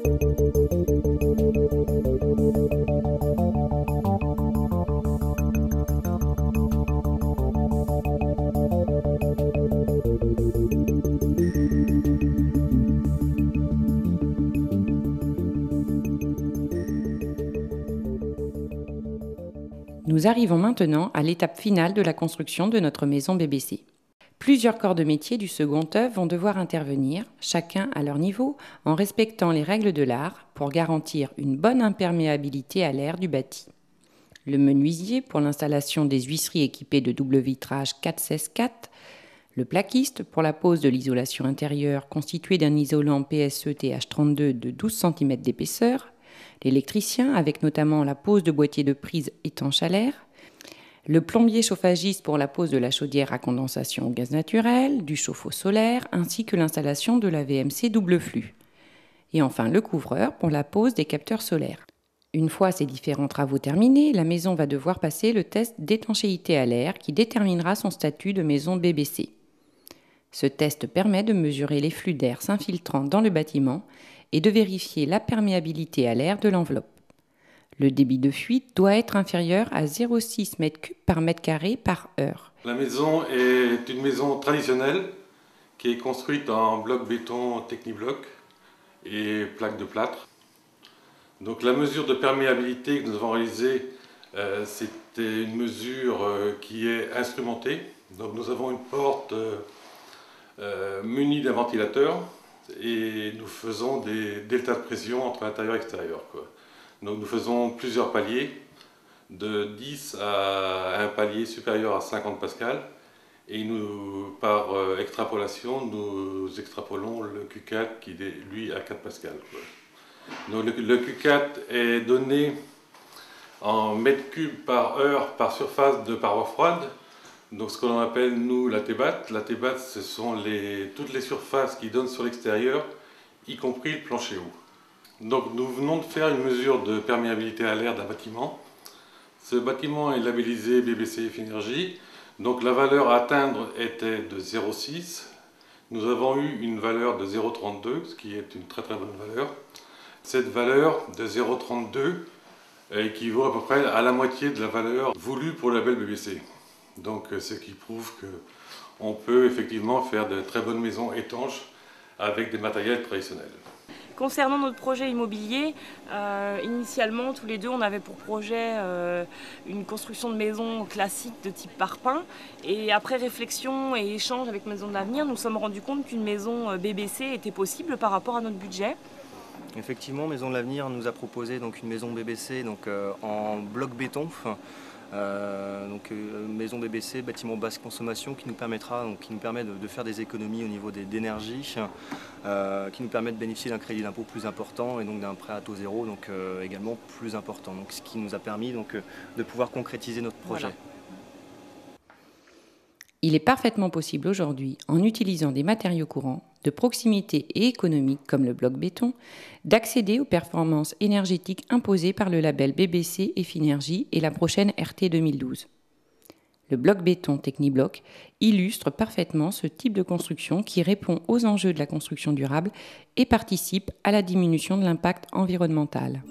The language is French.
Nous arrivons maintenant à l'étape finale de la construction de notre maison BBC. Plusieurs corps de métier du second œuvre vont devoir intervenir, chacun à leur niveau, en respectant les règles de l'art pour garantir une bonne imperméabilité à l'air du bâti. Le menuisier pour l'installation des huisseries équipées de double vitrage 4-16-4, le plaquiste pour la pose de l'isolation intérieure constituée d'un isolant PSE TH32 de 12 cm d'épaisseur, l'électricien avec notamment la pose de boîtiers de prise étanche à l'air, le plombier chauffagiste pour la pose de la chaudière à condensation au gaz naturel, du chauffe-eau solaire ainsi que l'installation de la VMC double flux. Et enfin le couvreur pour la pose des capteurs solaires. Une fois ces différents travaux terminés, la maison va devoir passer le test d'étanchéité à l'air qui déterminera son statut de maison BBC. Ce test permet de mesurer les flux d'air s'infiltrant dans le bâtiment et de vérifier la perméabilité à l'air de l'enveloppe. Le débit de fuite doit être inférieur à 0,6 m3 par mètre carré par heure. La maison est une maison traditionnelle qui est construite en bloc béton Technibloc et plaques de plâtre. Donc la mesure de perméabilité que nous avons réalisée, c'était une mesure qui est instrumentée. Donc nous avons une porte munie d'un ventilateur et nous faisons des deltas de pression entre l'intérieur et l'extérieur. Donc nous faisons plusieurs paliers, de 10 à un palier supérieur à 50 pascal. Et nous, par extrapolation, nous extrapolons le Q4 qui est lui à 4 pascal. Donc le Q4 est donné en mètres cubes par heure par surface de paroi froide. Donc ce que l'on appelle nous la T-BAT. La T-BAT, ce sont toutes les surfaces qui donnent sur l'extérieur, y compris le plancher haut. Donc nous venons de faire une mesure de perméabilité à l'air d'un bâtiment. Ce bâtiment est labellisé BBC Finergie. Donc la valeur à atteindre était de 0,6. Nous avons eu une valeur de 0,32, ce qui est une très très bonne valeur. Cette valeur de 0,32 équivaut à peu près à la moitié de la valeur voulue pour le label BBC. Donc ce qui prouve qu'on peut effectivement faire de très bonnes maisons étanches avec des matériels traditionnels. Concernant notre projet immobilier, initialement tous les deux on avait pour projet une construction de maison classique de type parpaing, et après réflexion et échange avec Maison de l'Avenir, nous nous sommes rendus compte qu'une maison BBC était possible par rapport à notre budget. Effectivement, Maison de l'Avenir nous a proposé donc une maison BBC en bloc béton. Maison BBC, bâtiment basse consommation qui nous permet de faire des économies au niveau d'énergie, qui nous permet de bénéficier d'un crédit d'impôt plus important et donc d'un prêt à taux zéro également plus important. Donc, ce qui nous a permis de pouvoir concrétiser notre projet. Voilà. Il est parfaitement possible aujourd'hui, en utilisant des matériaux courants, de proximité et économiques comme le bloc béton, d'accéder aux performances énergétiques imposées par le label BBC et Finergie et la prochaine RT 2012. Le bloc béton Technibloc illustre parfaitement ce type de construction qui répond aux enjeux de la construction durable et participe à la diminution de l'impact environnemental.